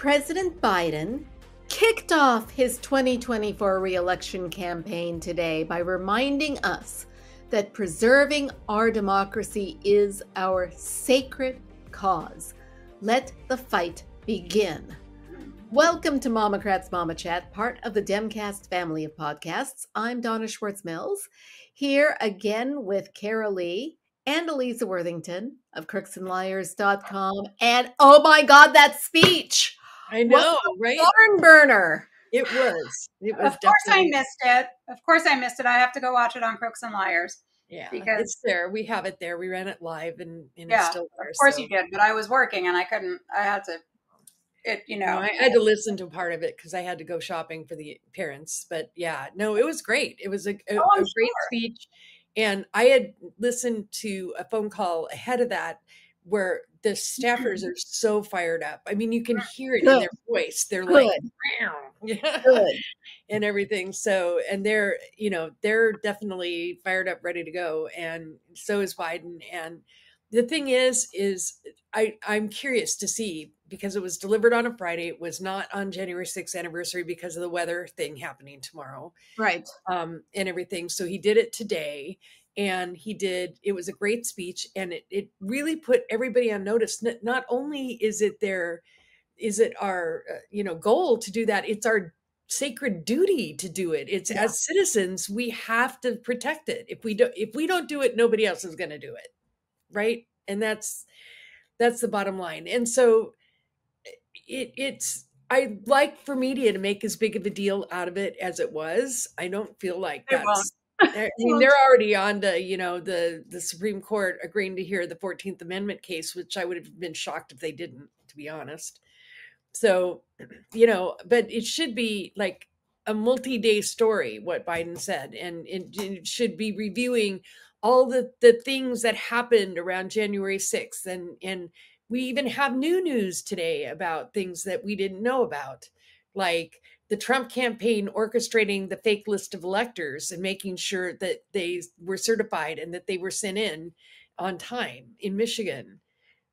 President Biden kicked off his 2024 re-election campaign today by reminding us that preserving our democracy is our sacred cause. Let the fight begin. Welcome to MOMocrats Mama Chat, part of the Demcast family of podcasts. I'm Donna Schwartz Mills, here again with Karoli and Aliza Worthington of crooksandliars.com. And oh my God, that speech! I know, right? Barn burner. It was. Of course I missed it. Of course I missed it. I have to go watch it on Crooks and Liars. Yeah, because it's there. We have it there. We ran it live and yeah, it's still there. Of course you did, but I was working and I couldn't. I had to. I had to listen to part of it because I had to go shopping for the parents. But yeah, no, it was great. It was a great speech, and I had listened to a phone call ahead of that where the staffers are so fired up. I mean, you can hear it in their voice. They're like, yeah, and everything. So, and they're definitely fired up, ready to go. And so is Biden. And the thing is I'm curious to see, because it was delivered on a Friday. It was not on January 6th anniversary because of the weather thing happening tomorrow. Right. And everything. So he did it today. And it was a great speech, and it really put everybody on notice. Not only is it our goal to do that, it's our sacred duty to do it. It's as citizens, we have to protect it. If we don't do it, nobody else is going to do it. Right. And that's the bottom line. And so I like for media to make as big of a deal out of it as it was. I don't feel like that's. I mean, they're already on to, the Supreme Court agreeing to hear the 14th Amendment case, which I would have been shocked if they didn't, to be honest. So, but it should be like a multi-day story, what Biden said, and it should be reviewing all the things that happened around January 6th. And we even have new news today about things that we didn't know about, like the Trump campaign orchestrating the fake list of electors and making sure that they were certified and that they were sent in on time in Michigan.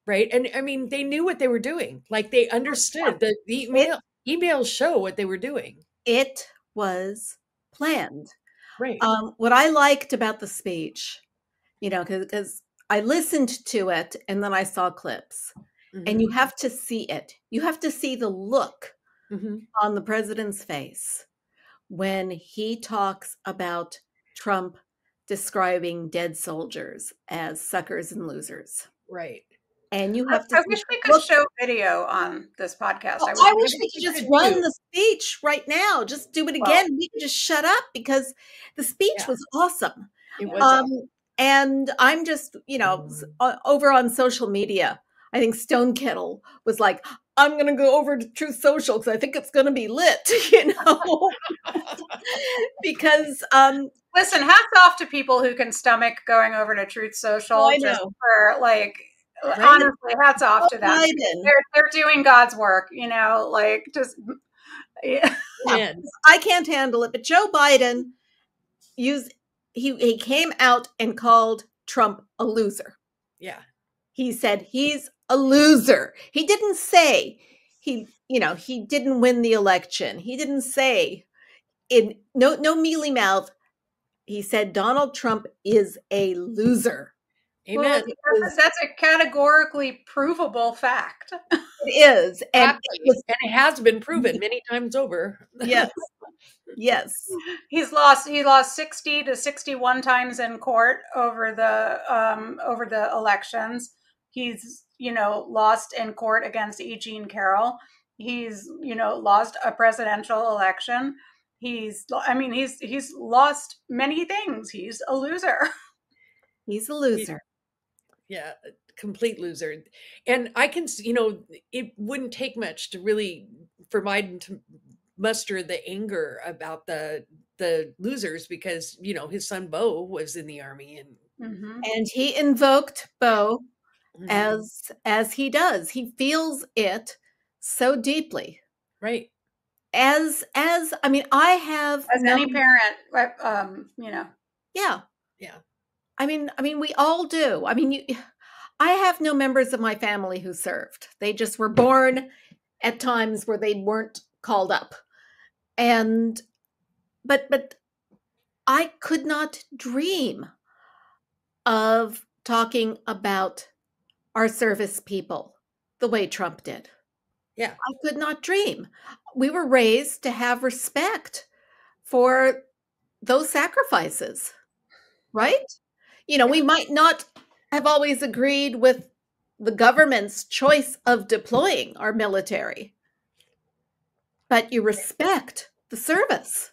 Right. And I mean, they knew what they were doing. Like, they understood that the emails show what they were doing. It was planned. Right. What I liked about the speech, because I listened to it and then I saw clips, and you have to see it. You have to see the look on the president's face when he talks about Trump describing dead soldiers as suckers and losers. Right. And you have to. I wish we could show video on this podcast. I wish we could just run the speech right now. Just do it again. We could just shut up, because the speech was awesome. It was awesome. And I'm just, over on social media, I think Stone Kettle was like, I'm going to go over to Truth Social because I think it's going to be lit, because listen, hats off to people who can stomach going over to Truth Social. Just for honestly, hats off to them. They're doing God's work, just. Yeah. I can't handle it, but Joe Biden he came out and called Trump a loser. Yeah. He said he's a loser. He didn't say he didn't win the election. He didn't say no mealy mouth. He said Donald Trump is a loser. Amen. Well, that's a categorically provable fact. It is. And it has been proven many times over. Yes. Yes. He lost 60 to 61 times in court over the elections. He's, lost in court against E. Jean Carroll. He's, lost a presidential election. He's lost many things. He's a loser. He's a loser. Yeah, complete loser. And I can, it wouldn't take much for Biden to muster the anger about the losers, because, his son Beau was in the Army, and he invoked Beau as he does. He feels it so deeply. Right. As I have, as any parent, Yeah. Yeah. I mean, we all do. I mean, I have no members of my family who served. They just were born at times where they weren't called up. And but I could not dream of talking about our service people the way Trump did. Yeah. I could not dream. We were raised to have respect for those sacrifices, right? You know, we might not have always agreed with the government's choice of deploying our military, but you respect the service.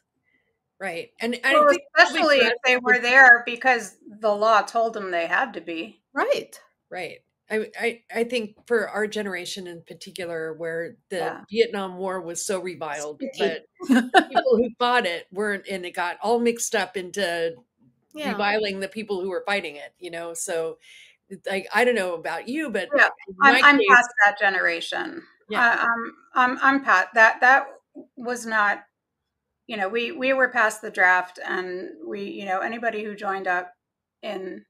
Right. And well, I think especially if they were there because the law told them they had to be. Right. Right. I think for our generation in particular, where the Vietnam War was so reviled, but people who fought it weren't, and it got all mixed up into reviling the people who were fighting it, you know? So like, I don't know about you, but I'm past that generation. Yeah. I'm past that was not, you know, we were past the draft, and we, you know, anybody who joined up in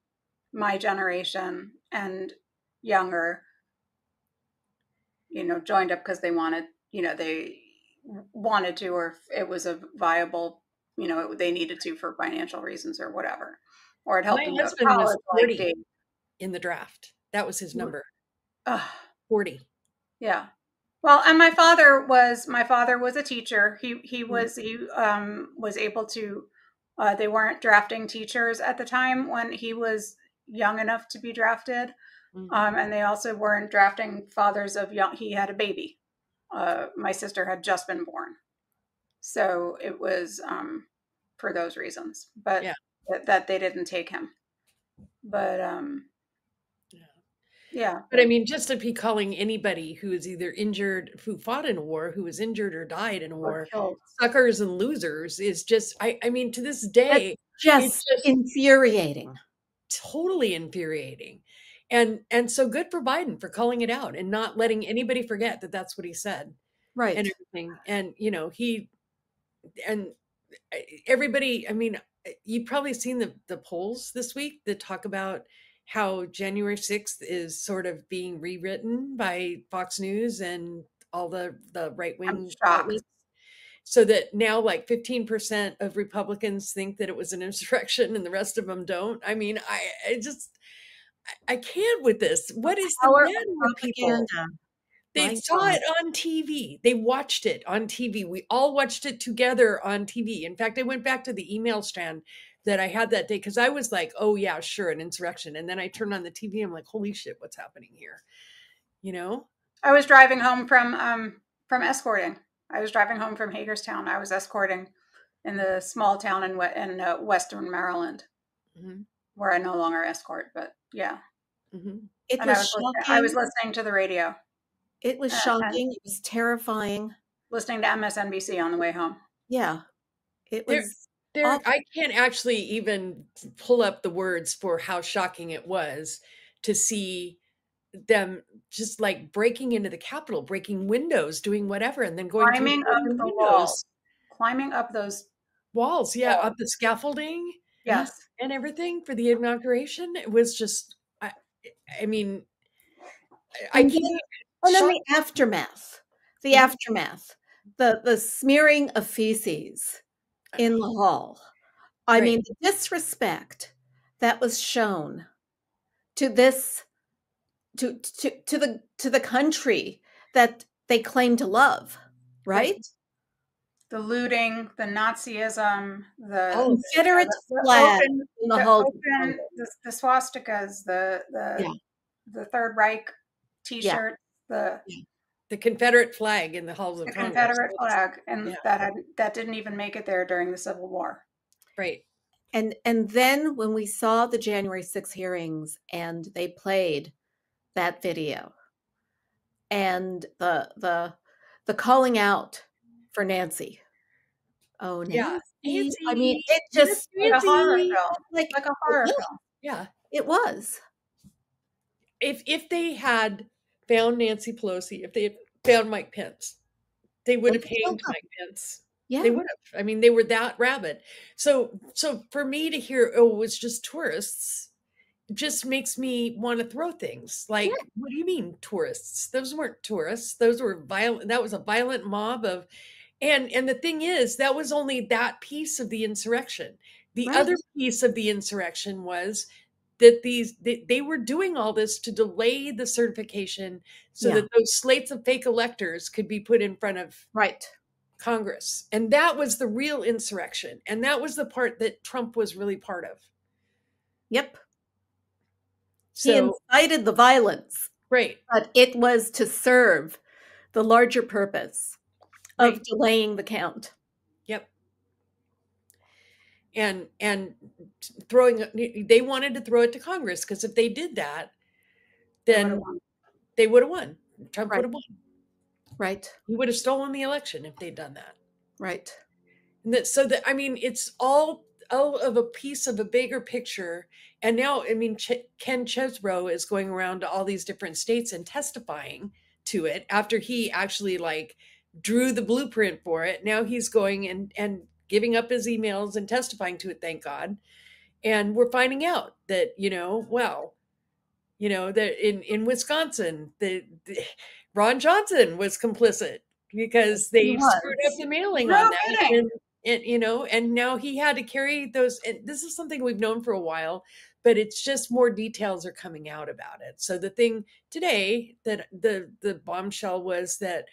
my generation and younger, you know, joined up because they wanted, you know, they wanted to, or it was a viable, you know, they needed to for financial reasons or whatever, or it helped them go to college. Was 40 in the draft. That was his number. 40. Yeah. Well, and my father was a teacher. He was able to, they weren't drafting teachers at the time when he was young enough to be drafted. And they also weren't drafting fathers of young, he had a baby. My sister had just been born. So it was for those reasons, but that they didn't take him. But yeah. But I mean, just to be calling anybody who is either injured, who fought in a war, who was injured or died in a war, suckers and losers is just, I mean, to this day, it's just infuriating. Totally infuriating. And so good for Biden for calling it out and not letting anybody forget that that's what he said. Right. And everything. And, you know, and everybody, I mean, you've probably seen the polls this week that talk about how January 6th is sort of being rewritten by Fox News and all the right-wing outlets. So that now like 15% of Republicans think that it was an insurrection and the rest of them don't. I mean, I can't with this. What is the matter with people? They saw it on TV. They watched it on TV. We all watched it together on TV. In fact, I went back to the email strand that I had that day because I was like, oh yeah, sure, an insurrection. And then I turned on the TV. I'm like, holy shit, what's happening here? You know? I was driving home from escorting. I was driving home from Hagerstown. I was escorting in the small town in Western Maryland, where I no longer escort, but yeah. I was listening to the radio. It was shocking. It was terrifying. Listening to MSNBC on the way home. Yeah. It was. I can't actually even pull up the words for how shocking it was to see them just like breaking into the Capitol, breaking windows, doing whatever, and then going climbing up the walls, climbing up those walls. Yeah, up the scaffolding. Yes, and everything for the inauguration. It was just, I mean, I can't. And then the aftermath, the smearing of feces in the hall. I mean, the disrespect that was shown to this, to the country that they claim to love, right? The looting, the Nazism, the Confederate flag in the hall, the swastikas, the Third Reich T-shirts, the Confederate flag in the halls of Congress. Confederate flag, and that didn't even make it there during the Civil War. Right. And then when we saw the January 6th hearings and they played that video and the calling out for Nancy. Oh, Nancy. Yeah. Nancy. I mean, it just like a horror film. Like a horror film. Yeah. It was. If they had found Nancy Pelosi, if they had found Mike Pence, they would have hanged Mike Pence. Yeah. They would have. I mean, they were that rabid. So for me to hear, oh, it was just tourists, just makes me want to throw things. Like, what do you mean tourists? Those weren't tourists. Those were violent. That was a violent mob of, and the thing is, that was only that piece of the insurrection. The other piece of the insurrection was that they were doing all this to delay the certification so that those slates of fake electors could be put in front of Congress. And that was the real insurrection. And that was the part that Trump was really part of. Yep. So, he incited the violence. Right. But it was to serve the larger purpose of delaying the count. Yep. And they wanted to throw it to Congress, because if they did that, then they would have won. Trump would have won. Right. He would have stolen the election if they'd done that. Right. And I mean, it's all of a piece of a bigger picture. And now, I mean, Ken Chesebro is going around to all these different states and testifying to it after he actually drew the blueprint for it. Now he's going and giving up his emails and testifying to it, thank God. And we're finding out that, that in Wisconsin, Ron Johnson was complicit because they screwed up the mailing on that. And now he had to carry those. And this is something we've known for a while, but it's just more details are coming out about it. So the thing today, that the bombshell was that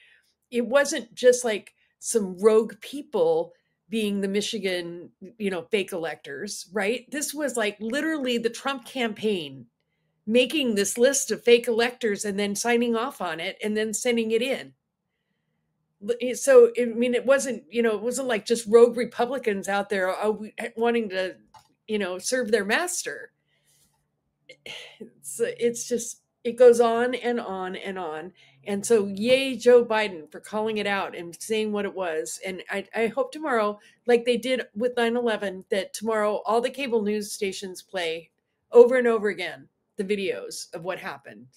it wasn't just like some rogue people being the Michigan, fake electors, right? This was like literally the Trump campaign making this list of fake electors and then signing off on it and then sending it in. So, I mean, it wasn't like just rogue Republicans out there wanting to, serve their master. It's just, it goes on and on and on. And so, yay, Joe Biden for calling it out and saying what it was. And I hope tomorrow, like they did with 9/11, that tomorrow all the cable news stations play over and over again the videos of what happened.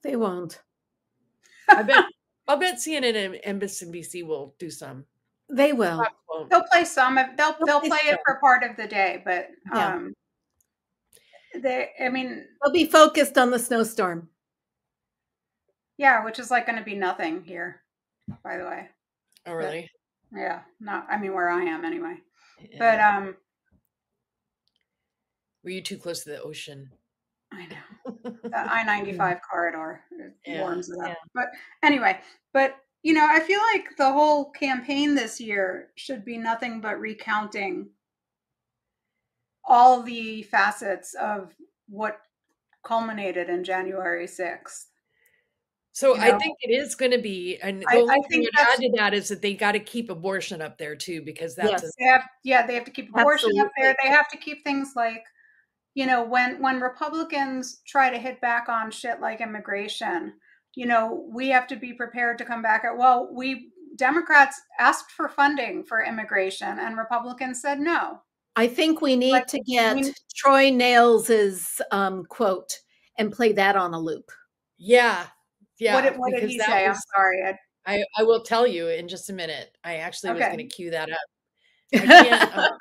They won't. I'll bet CNN and MSNBC will do some. They will. They'll play some. They'll play it for part of the day, but they'll be focused on the snowstorm. Yeah, which is going to be nothing here, by the way. Oh, really? But, yeah, where I am anyway. Yeah. But were you too close to the ocean? I know. The I-95 corridor warms it up. Yeah. But anyway, I feel like the whole campaign this year should be nothing but recounting all the facets of what culminated in January 6th. So I think it is going to be, and the only thing I'd add to that is that they got to keep abortion up there too, because that's they have to keep abortion up there. They have to keep things like, when Republicans try to hit back on shit like immigration, we have to be prepared to come back Democrats asked for funding for immigration and Republicans said no. I think we need to get Troy Nails's quote and play that on a loop. Yeah. Yeah. What did he say? I'm sorry. I will tell you in just a minute. I actually was going to cue that up. I can't.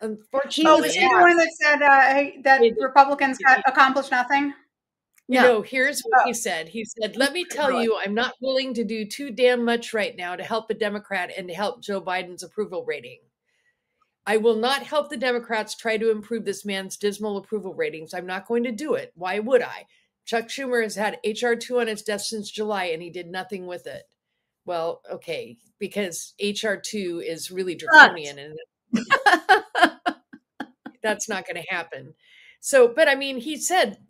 Unfortunately, was he the one that said that Republicans accomplished nothing? Here's what he said. He said, "Let me tell you, I'm not willing to do too damn much right now to help a Democrat and to help Joe Biden's approval rating. I will not help the Democrats try to improve this man's dismal approval ratings. I'm not going to do it. Why would I? Chuck Schumer has had HR 2 on his desk since July, and he did nothing with it. Well, okay, because HR 2 is really draconian, and that's not going to happen. So, but I mean,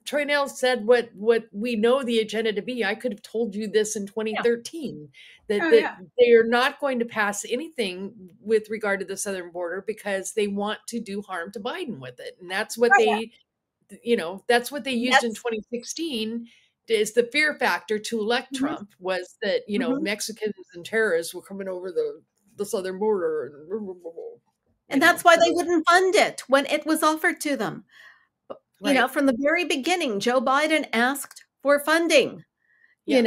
Troy Nails said what we know the agenda to be. I could have told you this in 2013, that they are not going to pass anything with regard to the southern border because they want to do harm to Biden with it. And that's what that's what they used in 2016 is the fear factor to elect Trump, was that, Mexicans and terrorists were coming over the southern border. And that's why they wouldn't fund it when it was offered to them. Right. From the very beginning, Joe Biden asked for funding, And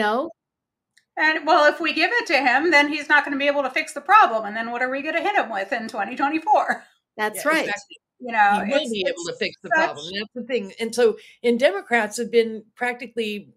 if we give it to him, then he's not going to be able to fix the problem. And then what are we going to hit him with in 2024? That's right. Exactly. You know, he will be able to fix the problem. That's the thing. And so, Democrats have been practically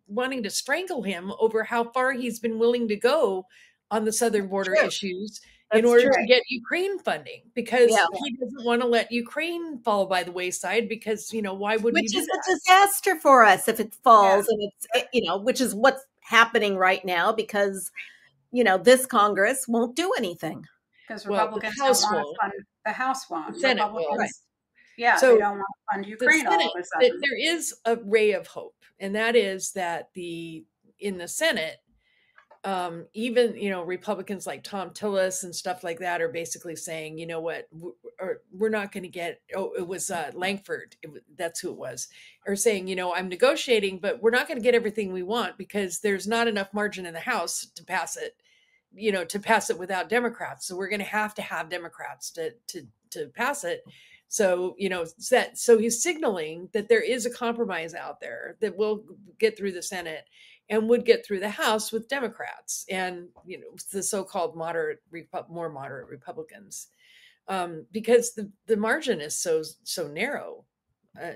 wanting to strangle him over how far he's been willing to go on the southern border issues in order to get Ukraine funding, because he doesn't want to let Ukraine fall by the wayside, because, why wouldn't you do that? Which is a disaster for us if it falls, and it's, which is what's happening right now, because, this Congress won't do anything. Because Republicans don't want to fund, the House won't. The Senate Republicans, will. Yeah, so they don't want to fund Ukraine all of a sudden. There is a ray of hope, and that is that in the Senate, even, Republicans like Tom Tillis and stuff like that are basically saying, you know what, we're not going to get, it was Langford, that's who it was, or saying, I'm negotiating, but we're not going to get everything we want because there's not enough margin in the House to pass it, to pass it without Democrats. So we're going to have Democrats to pass it. So, so he's signaling that there is a compromise out there that will get through the Senate and would get through the House with Democrats and, the so-called more moderate Republicans, because the margin is so narrow,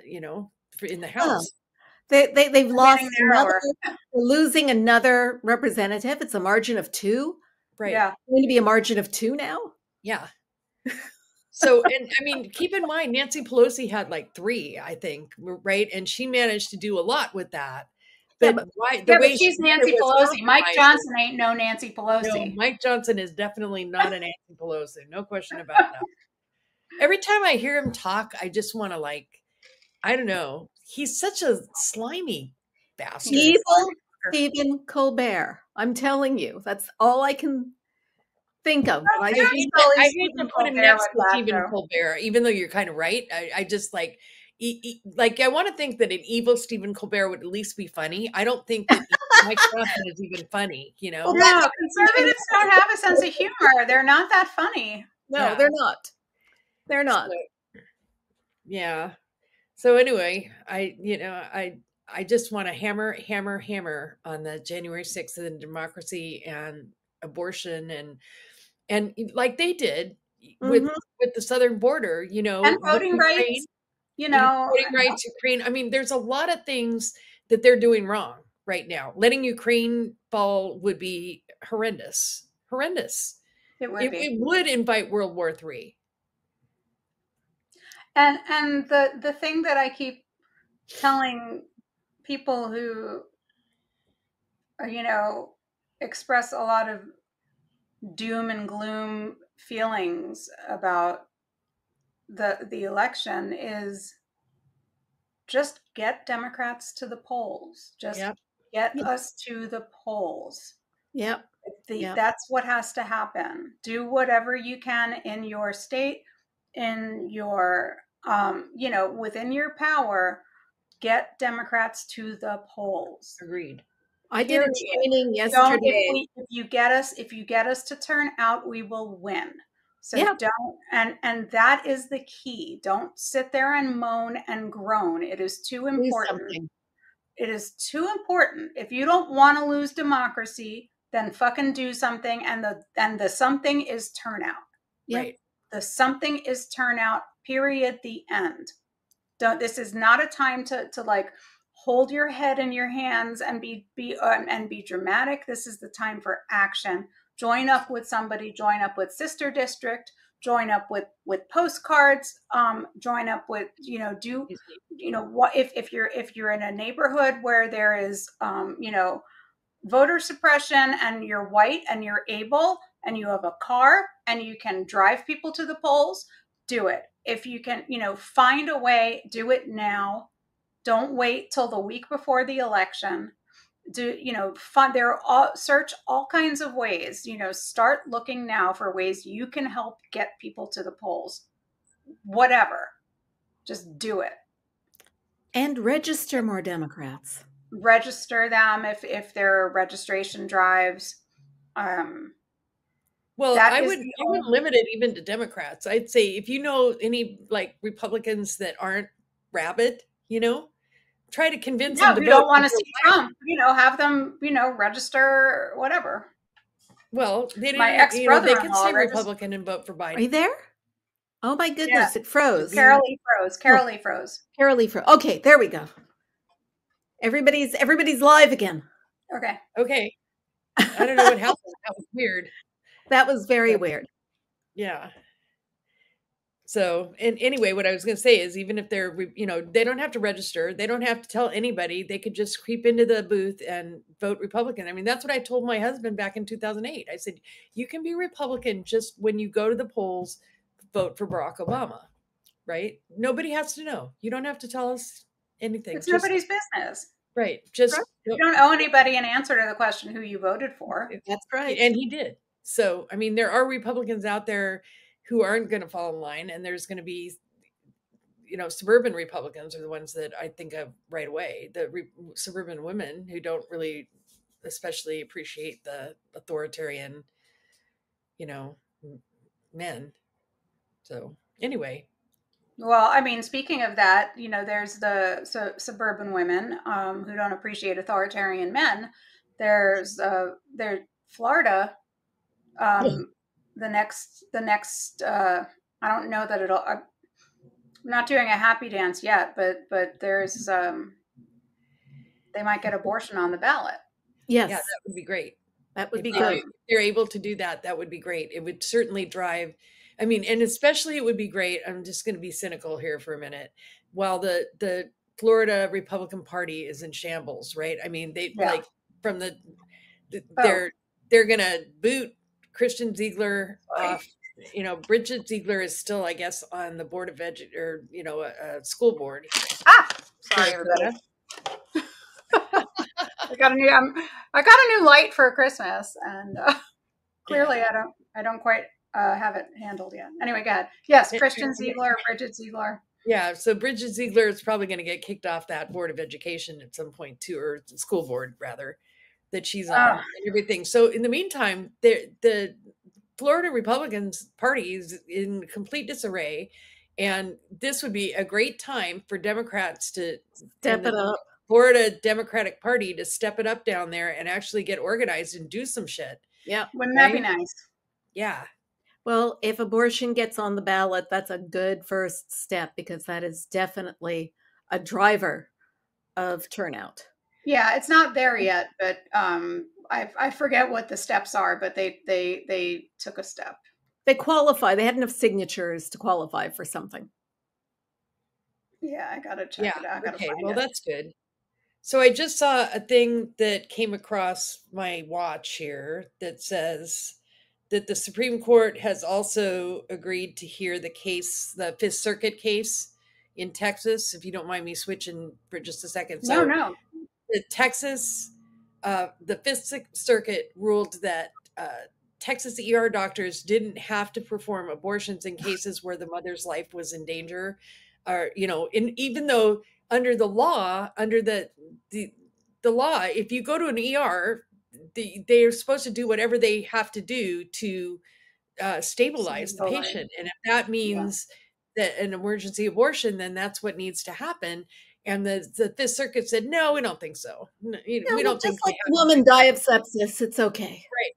in the House. They've lost losing another representative. It's a margin of 2. Right. Yeah. It's going to be a margin of 2 now. Yeah. So, and I mean, keep in mind, Nancy Pelosi had like 3, I think, right? And she managed to do a lot with that. But but she's Nancy Pelosi. Mike Johnson ain't no Nancy Pelosi. No, Mike Johnson is definitely not a Nancy Pelosi. No question about that. Every time I hear him talk, I just want to I don't know. He's such a slimy bastard. Evil Stephen Colbert. I'm telling you, that's all I can think of. I hate to put him next to Stephen Colbert, even though you're kind of right. I just I want to think that an evil Stephen Colbert would at least be funny. I don't think that Mike Johnson is even funny, Well, no, conservatives don't have a sense of humor. They're not that funny. No, they're not. They're not. So, yeah. So anyway, I just want to hammer on the January 6th and democracy and abortion and like they did with the southern border, and voting rights, voting rights, Ukraine. I mean, there's a lot of things that they're doing wrong right now. Letting Ukraine fall would be horrendous. It would invite World War III. And the thing that I keep telling people who, express a lot of doom and gloom feelings about the election is just get Democrats to the polls. Just get us to the polls. Yep. That's what has to happen. Do whatever you can in your state, in your, within your power, get Democrats to the polls. Agreed. I did a training yesterday. If you get us to turn out, we will win. So don't, and that is the key. Don't sit there and moan and groan. It is too important. It is too important. If you don't want to lose democracy, then fucking do something. And the something is turnout. Right. The something is turnout, period, the end. This is not a time to hold your head in your hands and be dramatic. This is the time for action. Join up with somebody, join up with Sister District, join up with postcards, join up with, what if you're in a neighborhood where there is, voter suppression and you're white and you're able and you have a car and you can drive people to the polls, do it. If you can, find a way, do it now. Don't wait till the week before the election. Search all kinds of ways, start looking now for ways you can help get people to the polls. Whatever. Just do it. And register more Democrats. Register them if there are registration drives. Well, I would limit it even to Democrats. I'd say if you know any Republicans that aren't rabid, try to convince them to vote. You don't want to see Trump, have them, register, whatever. Well, they My ex-brother-in-law they can say Republican and vote for Biden. Are you there? Oh my goodness, it froze. Karoli froze. Karoli froze. Karoli froze. Okay, there we go. Everybody's live again. Okay. Okay. I don't know what happened. That was weird. That was very weird. Yeah. So, and anyway, what I was going to say is even if they're, they don't have to register, they don't have to tell anybody, they could just creep into the booth and vote Republican. I mean, that's what I told my husband back in 2008. I said, you can be Republican just when you go to the polls, vote for Barack Obama, right? Nobody has to know. You don't have to tell us anything. It's nobody's business. Right. Just you don't owe anybody an answer to the question who you voted for. That's right. And he did. So, I mean, there are Republicans out there who aren't going to fall in line, and there's going to be, suburban Republicans are the ones that I think of right away. The suburban women who don't really especially appreciate the authoritarian, men. So anyway. Well, I mean, speaking of that, there's the suburban women who don't appreciate authoritarian men. There's Florida. The next. I don't know that it'll. I'm not doing a happy dance yet, but there's. They might get abortion on the ballot. Yes, yeah, that would be great. That would be good. If they're able to do that, that would be great. It would certainly drive. I mean, and especially it would be great. I'm just going to be cynical here for a minute. While the Florida Republican Party is in shambles, right? I mean, like from they're going to boot Christian Ziegler off. Bridget Ziegler is still, I guess, on the board of school board. Sorry, everybody. I got a new light for Christmas, and clearly I don't quite have it handled yet. Anyway, go ahead. Yes, Christian Ziegler, Bridget Ziegler. Yeah, so Bridget Ziegler is probably going to get kicked off that board of education at some point too, or school board rather, that she's on and everything. So in the meantime, the Florida Republicans Party is in complete disarray, and this would be a great time for Democrats to step it up. Florida Democratic Party to step it up down there and actually get organized and do some shit. Yeah. Wouldn't that be nice? Yeah. Well, if abortion gets on the ballot, that's a good first step because that is definitely a driver of turnout. Yeah, it's not there yet, but I forget what the steps are, but they took a step. They qualify. They had enough signatures to qualify for something. Yeah, I gotta check it out. Okay, well, that's good. So I just saw a thing that came across my watch here that says that the Supreme Court has also agreed to hear the case, the Fifth Circuit case in Texas, if you don't mind me switching for just a second. So no. The Fifth Circuit ruled that Texas ER doctors didn't have to perform abortions in cases where the mother's life was in danger, or, even though under the law, under the law, if you go to an ER, they're supposed to do whatever they have to do to stabilize the patient. And if that means that an emergency abortion, then that's what needs to happen. And the Fifth Circuit said, no, we don't think so. We don't think like a woman die of sepsis. It's okay. Right.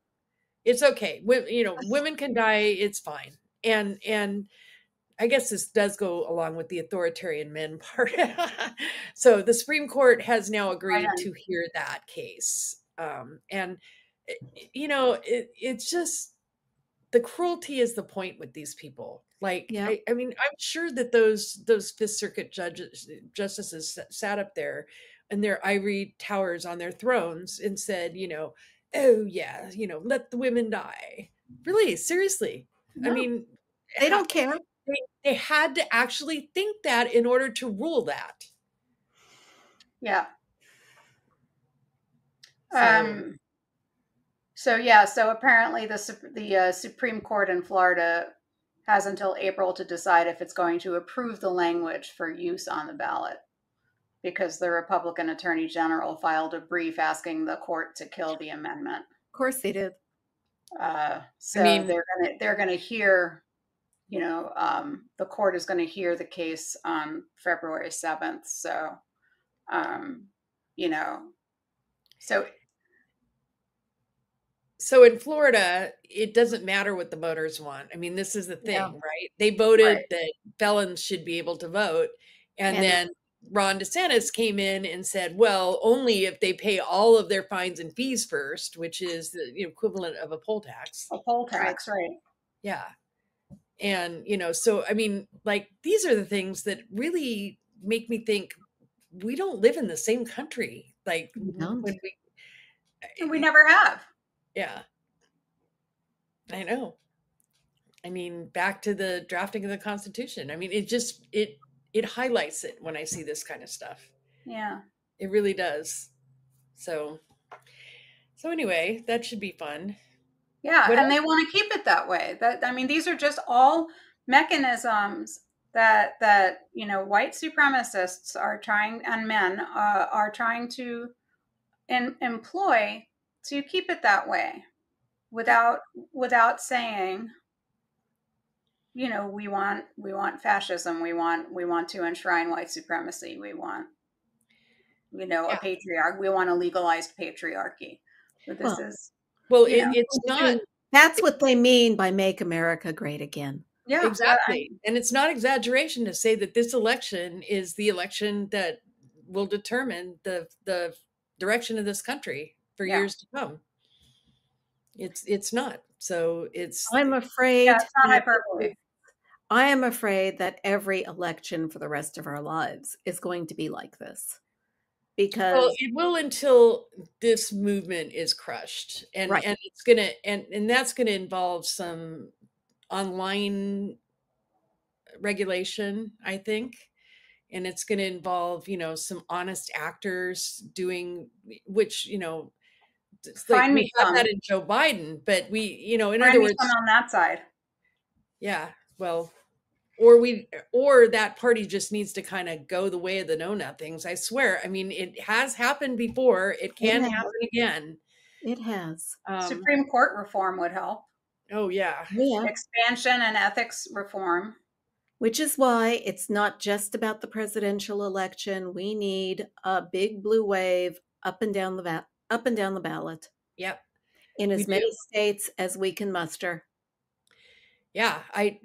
It's okay. Women can die. It's fine. And I guess this does go along with the authoritarian men part. So the Supreme Court has now agreed to hear that case. And, it's just the cruelty is the point with these people. Like, I mean, I'm sure that those Fifth Circuit justices sat up there in their ivory towers on their thrones and said, oh yeah, let the women die. Really? Seriously? No, I mean, they don't care. They had to actually think that in order to rule that. Yeah. So apparently the Supreme Court in Florida has until April to decide if it's going to approve the language for use on the ballot, because the Republican Attorney General filed a brief asking the court to kill the amendment. Of course they did. So I mean, they're going to hear, the court is going to hear the case on February 7th. So, So in Florida, it doesn't matter what the voters want. I mean, this is the thing, right? They voted that felons should be able to vote. And then Ron DeSantis came in and said, well, only if they pay all of their fines and fees first, which is the equivalent of a poll tax. A poll tax, right. Yeah. And, so, I mean, like, these are the things that really make me think we don't live in the same country. Like, when we never have. Yeah. I know. I mean, back to the drafting of the Constitution. I mean, it highlights it when I see this kind of stuff. Yeah. It really does. So anyway, that should be fun. Yeah, and they want to keep it that way. I mean, these are just all mechanisms that white supremacists are trying, and men are trying to employ to keep it that way, without saying, we want fascism, we want to enshrine white supremacy, we want a patriarch, we want a legalized patriarchy. But this is it's not. That's what they mean by "Make America Great Again." Yeah, exactly. And it's not exaggeration to say that this election is the election that will determine the direction of this country for years to come. It's not. So I'm afraid. It's not hyperbole. I am afraid that every election for the rest of our lives is going to be like this. Because it will, until this movement is crushed, and it's gonna and that's gonna involve some online regulation, I think, and it's gonna involve some honest actors doing, which it's like we have that in Joe Biden, but we in other words, on that side, well. Or that party just needs to kind of go the way of the know-nothings. I swear. I mean, it has happened before. It can happen again. It has. Supreme Court reform would help. Oh, yeah. Expansion and ethics reform. Which is why it's not just about the presidential election. We need a big blue wave up and down the ballot. Yep. In as many states as we can muster. Yeah, I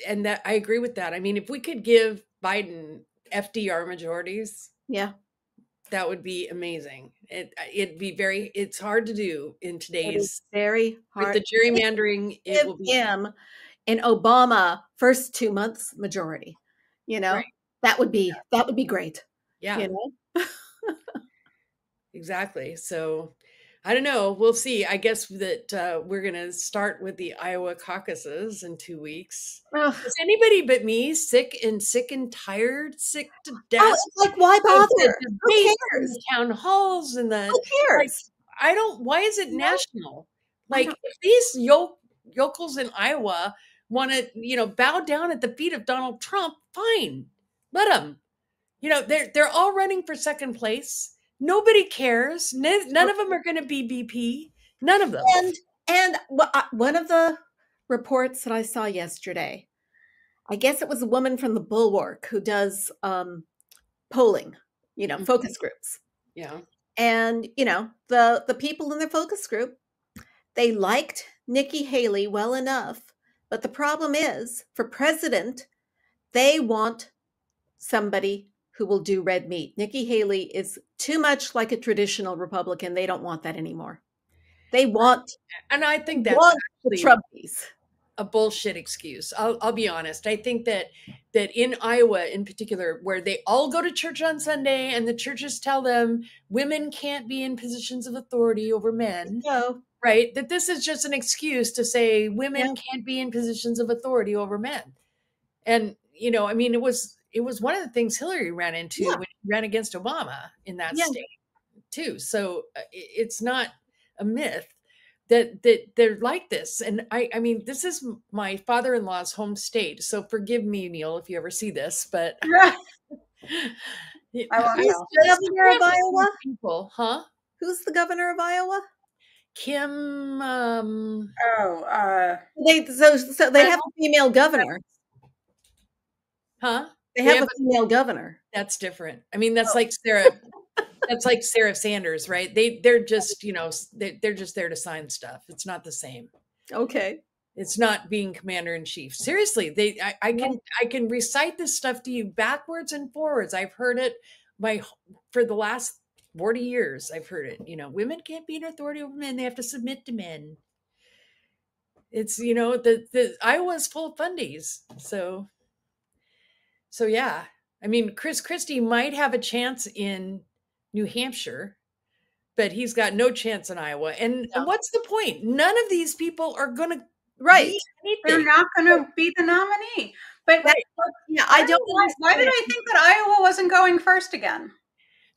agree with that. I mean, if we could give Biden FDR majorities, that would be amazing. It'd be it's hard to do in today's very hard. With the gerrymandering, it will be him and Obama first 2 months majority. That would be great. Yeah. Exactly. So I don't know. We'll see. I guess that we're going to start with the Iowa caucuses in 2 weeks. Is anybody but me sick and tired, sick to death? Oh, it's like, why bother? Who cares? The town halls and the. Who cares? Why is it national? Like, if these yokels in Iowa want to, bow down at the feet of Donald Trump, fine. Let them. They're all running for second place. Nobody cares. None of them are going to be BP. None of them. And one of the reports that I saw yesterday, I guess it was a woman from the Bulwark who does polling, focus groups. Yeah. And, the people in the focus group, they liked Nikki Haley well enough. But the problem is, for president, they want somebody who will do red meat. Nikki Haley is too much like a traditional Republican. They don't want that anymore. They want, and I think that's actually Trumpies. A bullshit excuse. I'll be honest. I think that in Iowa in particular, where they all go to church on Sunday and the churches tell them women can't be in positions of authority over men. No. Right? That this is just an excuse to say women can't be in positions of authority over men. And, I mean, it was one of the things Hillary ran into when she ran against Obama in that state too. So it's not a myth that they're like this. And I mean, this is my father-in-law's home state. So forgive me, Neil, if you ever see this, but I won't tell. The governor of Iowa? People, huh? Who's the governor of Iowa? Kim. They have a female governor. Huh? They have a female governor. That's different. I mean, that's like Sarah. That's like Sarah Sanders, right? They're just, they're just there to sign stuff. It's not the same. Okay. It's not being commander in chief. Seriously, I can recite this stuff to you backwards and forwards. I've heard it for the last 40 years. I've heard it. Women can't be an authority over men. They have to submit to men. It's, the Iowa's full of fundies. So yeah. I mean, Chris Christie might have a chance in New Hampshire, but he's got no chance in Iowa. And what's the point? None of these people are going to They're not going to be the nominee. But I don't. Why did I think that Iowa wasn't going first again?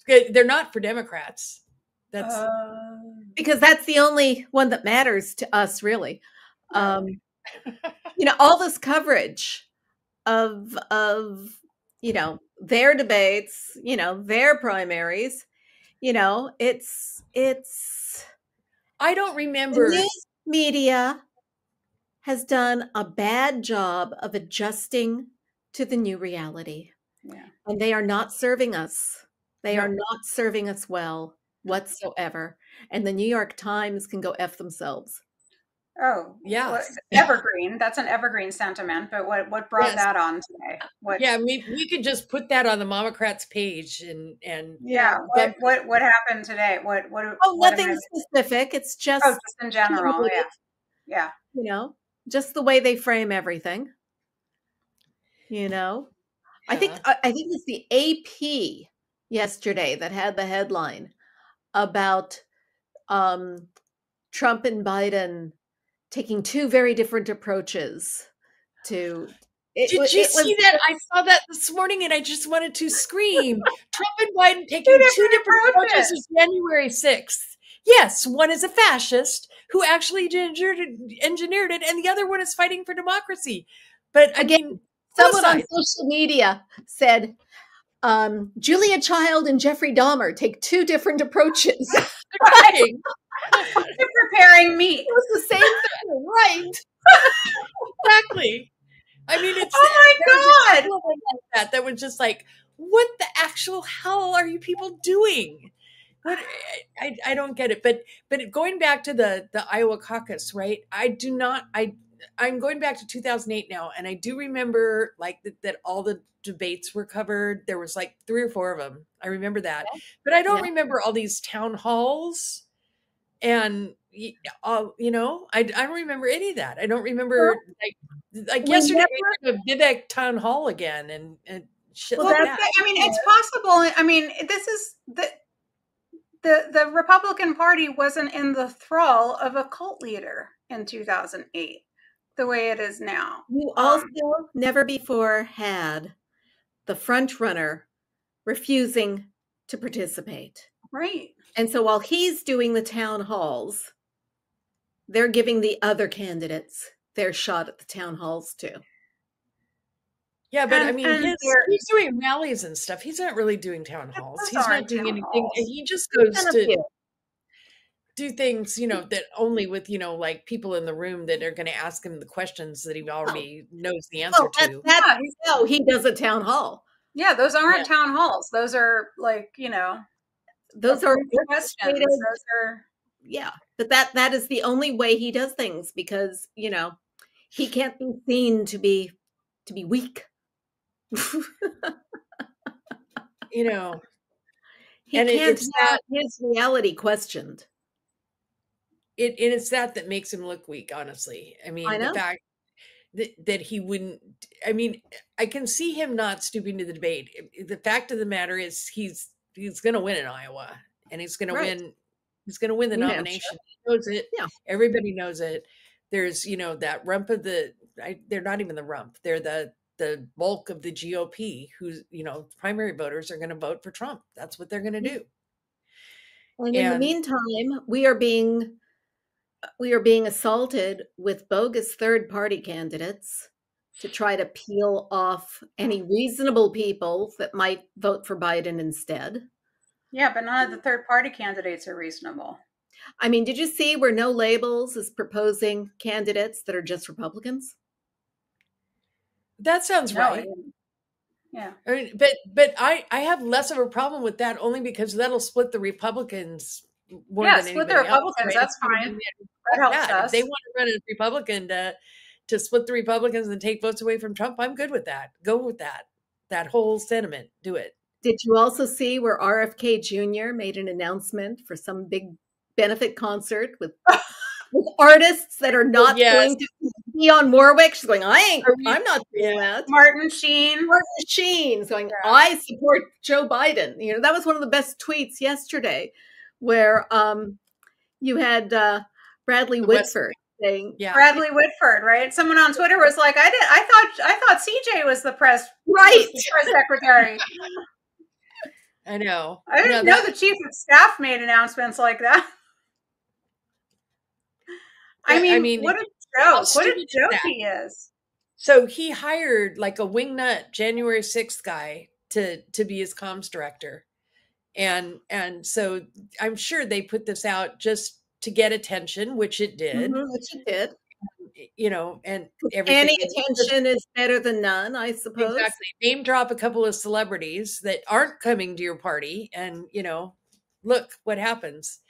They're not for Democrats. That's because that's the only one that matters to us, really. All this coverage of their debates, their primaries, it's I don't remember. The news media has done a bad job of adjusting to the new reality. Yeah. And they are not serving us. They are not serving us well whatsoever. And the New York Times can go F themselves. Oh, yeah. Evergreen. That's an evergreen sentiment. But what brought that on today? We could just put that on the MOMocrats page and what happened today? Nothing specific. It's just just in general. Yeah. Just the way they frame everything. I think it's the AP yesterday that had the headline about Trump and Biden taking two very different approaches to. Did you see that? I saw that this morning and I just wanted to scream. Trump and Biden taking two different approaches is January 6th. Yes, one is a fascist who actually engineered it, and the other one is fighting for democracy. But again, someone on social media said, Julia Child and Jeffrey Dahmer take two different approaches. Right. They're preparing meat. It was the same thing, right? Exactly. I mean, it's my God. That was just like, what the actual hell are you people doing? What I don't get it. But going back to the Iowa caucus, right? I'm going back to 2008 now, and I do remember that all the debates were covered. There was like 3 or 4 of them. I remember that, but I don't remember all these town halls, and I don't remember any of that. I don't remember like yesterday we went to Vivek town hall again and shit like that. I mean, it's possible. I mean, this is the Republican Party wasn't in the thrall of a cult leader in 2008 the way it is now. You also never before had the front runner refusing to participate. Right. And so while he's doing the town halls, they're giving the other candidates their shot at the town halls too. Yeah, but I mean, he's doing rallies and stuff. He's not really doing town halls. He's not doing anything. And he just goes to do things, that only with, like people in the room that are going to ask him the questions that he already knows the answer to. No, he does a town hall. Yeah, those aren't town halls. Those are like, those are questions. Those are but that is the only way he does things because, he can't be seen to be weak. He can't have his reality questioned. It's that makes him look weak, honestly. I mean, the fact that he wouldn't, I mean, I can see him not stooping to the debate. The fact of the matter is he's going to win in Iowa, and he's going to win. He's going to win the nomination. He knows it. Yeah. Everybody knows it. There's, that rump of they're not even the rump. They're the bulk of the GOP who's, primary voters are going to vote for Trump. That's what they're going to do. And in the meantime, we are being assaulted with bogus third-party candidates to try to peel off any reasonable people that might vote for Biden instead. Yeah, but none of the third-party candidates are reasonable. I mean, did you see where No Labels is proposing candidates that are just Republicans? That sounds right. Yeah. I mean, but I have less of a problem with that only because that'll split the Republicans more than split the anybody else. Republicans. Right? That's fine. That helps us. If they want to run as Republican to split the Republicans and take votes away from Trump, I'm good with that. Go with that. That whole sentiment. Do it. Did you also see where RFK Jr. made an announcement for some big benefit concert with artists that are not going to be on Warwick? She's going, I'm not doing that. Martin Sheen's going, I support Joe Biden. You know, that was one of the best tweets yesterday, where you had Bradley Whitford saying, Bradley Whitford, right? Someone on Twitter was like, I thought CJ was the press secretary. I know. I didn't know the chief of staff made announcements like that. I mean, what a joke. What a joke he is. So he hired like a wingnut January 6th guy to be his comms director. And so I'm sure they put this out just to get attention, which it did. Which it did. You know, and everything. Any attention is better than none, I suppose. Exactly. Name drop a couple of celebrities that aren't coming to your party, and you know, look what happens.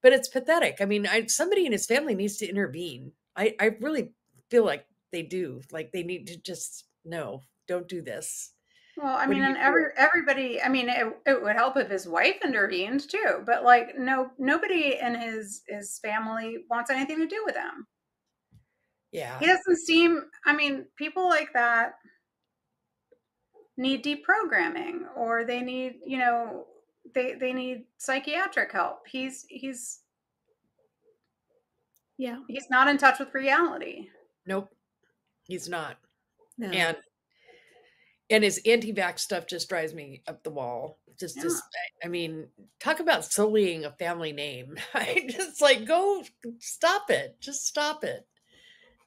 But it's pathetic. I mean, somebody in his family needs to intervene. I really feel like they do. Like they need to just don't do this. Well, I mean, and everybody. I mean, it would help if his wife intervened too. But like, nobody in his family wants anything to do with him. Yeah. He doesn't seem, I mean, people like that need deprogramming, or they need, you know, they need psychiatric help. He's not in touch with reality. Nope. He's not. No. And his anti-vax stuff just drives me up the wall. Just I mean, talk about sullying a family name. I just like, go stop it. Just stop it.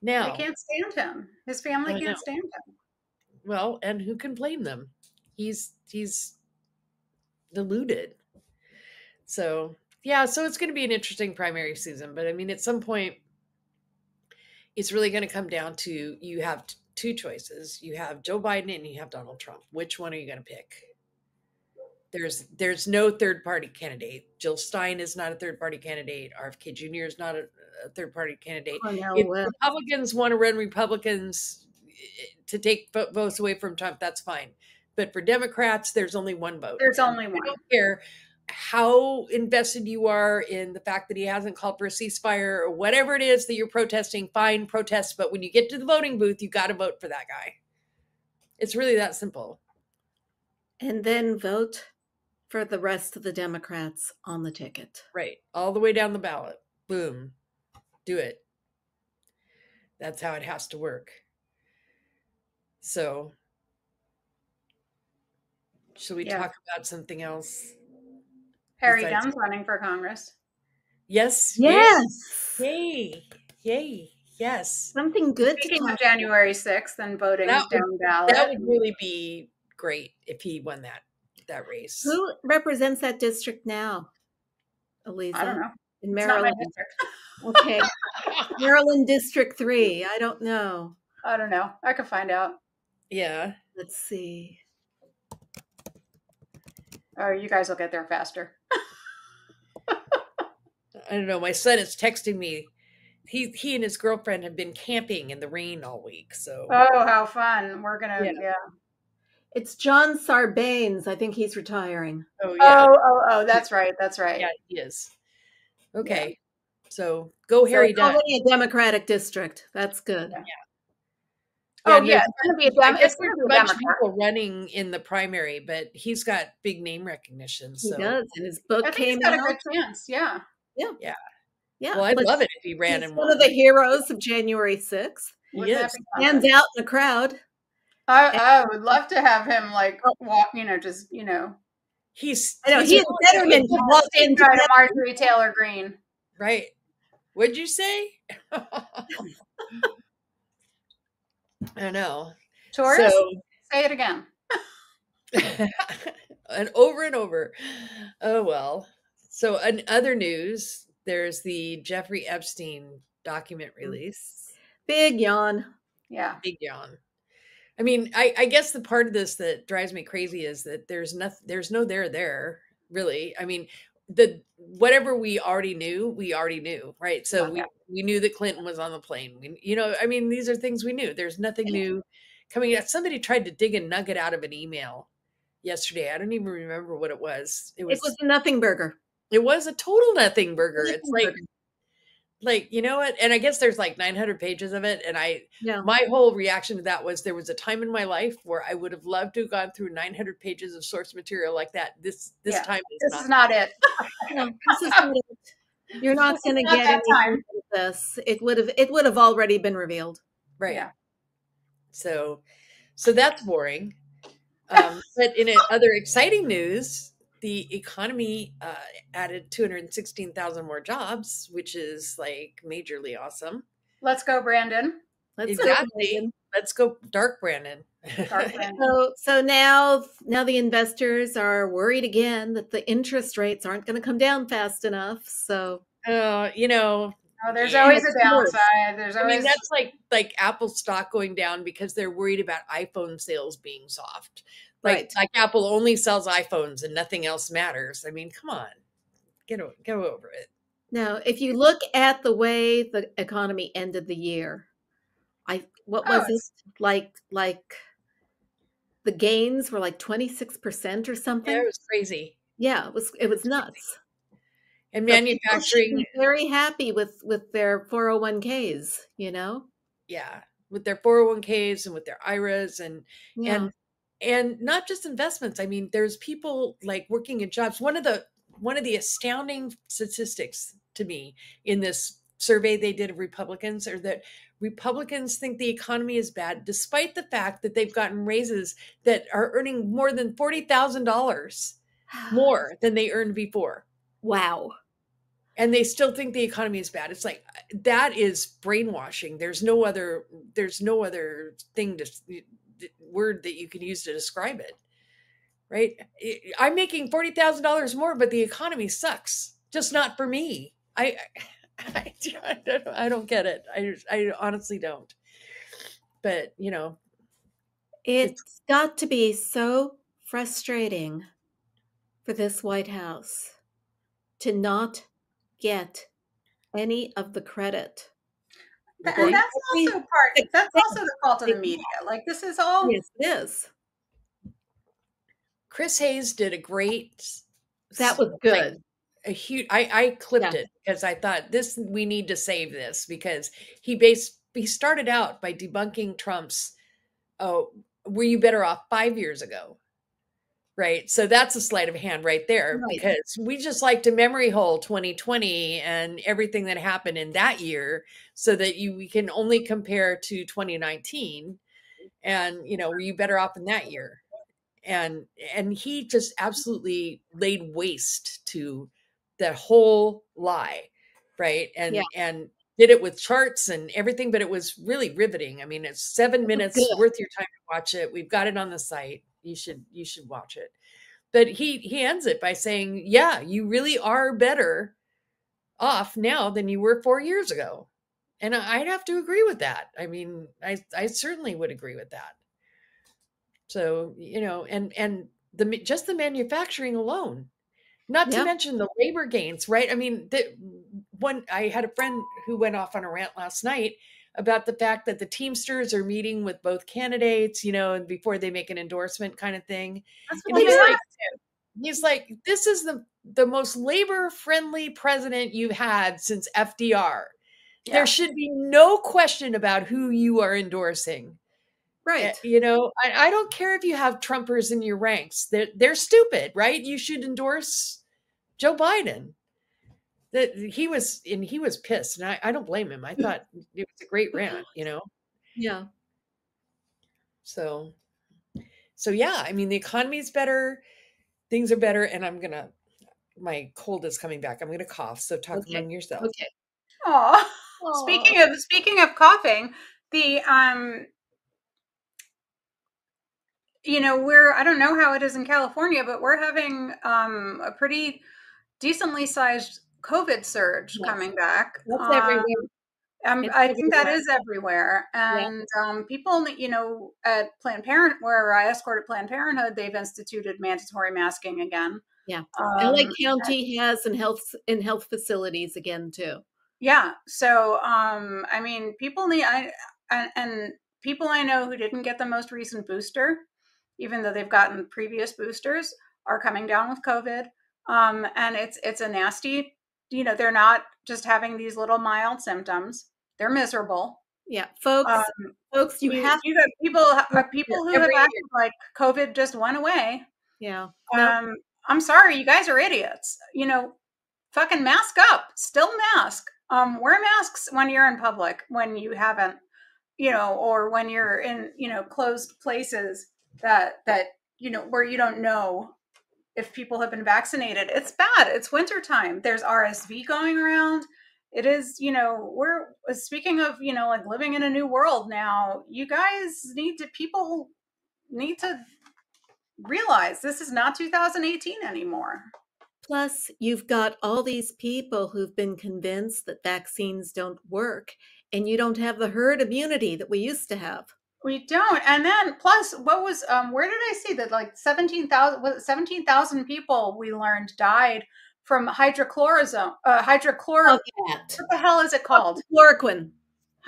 Now, they can't stand him. His family can't stand him. Well, and who can blame them? He's deluded. So so it's going to be an interesting primary season. But I mean, at some point, it's really going to come down to you have two choices. You have Joe Biden and you have Donald Trump. Which one are you going to pick? There's no third party candidate. Jill Stein is not a third party candidate. RFK Jr. is not a third party candidate. If Republicans want to run Republicans to take votes away from Trump, that's fine. But for Democrats, there's only one vote. There's only one. I don't care how invested you are in the fact that he hasn't called for a ceasefire or whatever it is that you're protesting, fine, protest. But when you get to the voting booth, you got to vote for that guy. It's really that simple. And then vote for the rest of the Democrats on the ticket. Right. All the way down the ballot. Boom. Do it. That's how it has to work. So, should we talk about something else? Harry Dunn's running for Congress. Yes. Yay. Yes. Something good. Speaking of January 6th and voting down ballot. That would really be great if he won that race. Who represents that district now? Aliza? I don't know. In Maryland. Okay. Maryland District 3. I don't know. I could find out. Yeah. Let's see. Oh, you guys will get there faster. I don't know. My son is texting me. He and his girlfriend have been camping in the rain all week. So. Oh, how fun. We're going to, It's John Sarbanes. I think he's retiring. Oh, yeah. Oh, that's right. Yeah, he is. Okay. Yeah. So go Harry Dunn. Already a Democratic district. That's good. Yeah. Oh, yeah. It's going to be a Democrat. People running in the primary, but he's got big name recognition. So. He does. And his book came out. He's got a good chance. Yeah. Well, I'd love it if he ran and won. One of the heroes of January 6th. He is. Stands out in the crowd. I would love to have him walk, He's better than to walk into Marjorie Taylor Greene. Right. What'd you say? I know. Taurus? Say it again. And over. Oh, well. So in other news, there's the Jeffrey Epstein document release. Big yawn. Yeah. Big yawn. I mean, I guess the part of this that drives me crazy is that there's no there, really. I mean, whatever we already knew, right? So we knew that Clinton was on the plane. I mean, these are things we knew. There's nothing new coming out. Somebody tried to dig a nugget out of an email yesterday. I don't even remember what it was. It was a nothing burger. It was a total nothing burger. It's like, you know what? And I guess there's like 900 pages of it. And my whole reaction to that was there was a time in my life where I would have loved to have gone through 900 pages of source material like that. This time is not it. No, this is not it. You're not going to get any time of this. It would have already been revealed. Right. Yeah. So that's boring. But in other exciting news, the economy added 216,000 more jobs, which is like majorly awesome. Let's go, Brandon. Let's go, Dark Brandon. So now the investors are worried again that the interest rates aren't going to come down fast enough. So, there's always a downside. That's like Apple stock going down because they're worried about iPhone sales being soft. Like Apple only sells iPhones and nothing else matters. I mean, come on, go over it. Now, if you look at the way the economy ended the year, was it like the gains were like 26% or something? Yeah, it was crazy. Yeah, it was nuts. And manufacturing, very happy with their 401ks, Yeah, with their 401ks and with their IRAs and not just investments. I mean, there's people like working in jobs. One of the astounding statistics to me in this survey they did of Republicans are that Republicans think the economy is bad, despite the fact that they've gotten raises that are earning more than $40,000 more than they earned before. Wow. And they still think the economy is bad. It's like, that is brainwashing. There's no other word that you can use to describe it, right? I'm making $40,000 more, but the economy sucks. Just not for me. I don't get it. I honestly don't. But it's got to be so frustrating for this White House to not get any of the credit. And that's also the fault of the media. Like, this is all. Yes, it is. Chris Hayes did a great. That was good. A huge. I clipped it because I thought we need to save this, because he started out by debunking Trump's. Oh, were you better off 5 years ago? Right. So that's a sleight of hand right there, because we just like to memory hole 2020 and everything that happened in that year so that we can only compare to 2019 and, were you better off in that year? And he just absolutely laid waste to that whole lie. Right. And did it with charts and everything, but it was really riveting. I mean, it's 7 minutes worth your time to watch it. We've got it on the site. You should watch it. But he ends it by saying, yeah, you really are better off now than you were 4 years ago. And I'd have to agree with that. I mean, I certainly would agree with that. So, and just the manufacturing alone, not to mention the labor gains, right? I mean, I had a friend who went off on a rant last night about the fact that the Teamsters are meeting with both candidates, and before they make an endorsement kind of thing. That's what he's like, this is the most labor-friendly president you've had since FDR. Yeah. There should be no question about who you are endorsing. Right. I don't care if you have Trumpers in your ranks. They're stupid, right? You should endorse Joe Biden. That he was pissed, and I don't blame him. I thought it was a great rant, Yeah. So yeah, I mean, the economy is better, things are better, and my cold is coming back. I'm gonna cough. So talk among yourselves. Okay. Aww. Speaking of coughing, the I don't know how it is in California, but we're having a pretty decently sized COVID surge coming back. That's everywhere. I think that is everywhere. And people, at Planned Parenthood, where I escorted Planned Parenthood, they've instituted mandatory masking again. Yeah. LA County has in health facilities again too. Yeah. So, I mean, people need, and people I know who didn't get the most recent booster, even though they've gotten previous boosters, are coming down with COVID. And it's a nasty, they're not just having these little mild symptoms. They're miserable. Yeah, folks, you have people who have acted like COVID just went away. Yeah. I'm sorry, you guys are idiots. Fucking mask up. Still mask. Wear masks when you're in public, when you haven't, or when you're in, closed places that where you don't know if people have been vaccinated. It's bad. It's wintertime. There's RSV going around. It is, we're speaking of, like living in a new world now. You guys people need to realize this is not 2018 anymore. Plus, you've got all these people who've been convinced that vaccines don't work, and you don't have the herd immunity that we used to have. We don't. And then plus what was, where did I see that like 17,000 people we learned died from hydrochloroquine. What the hell is it called?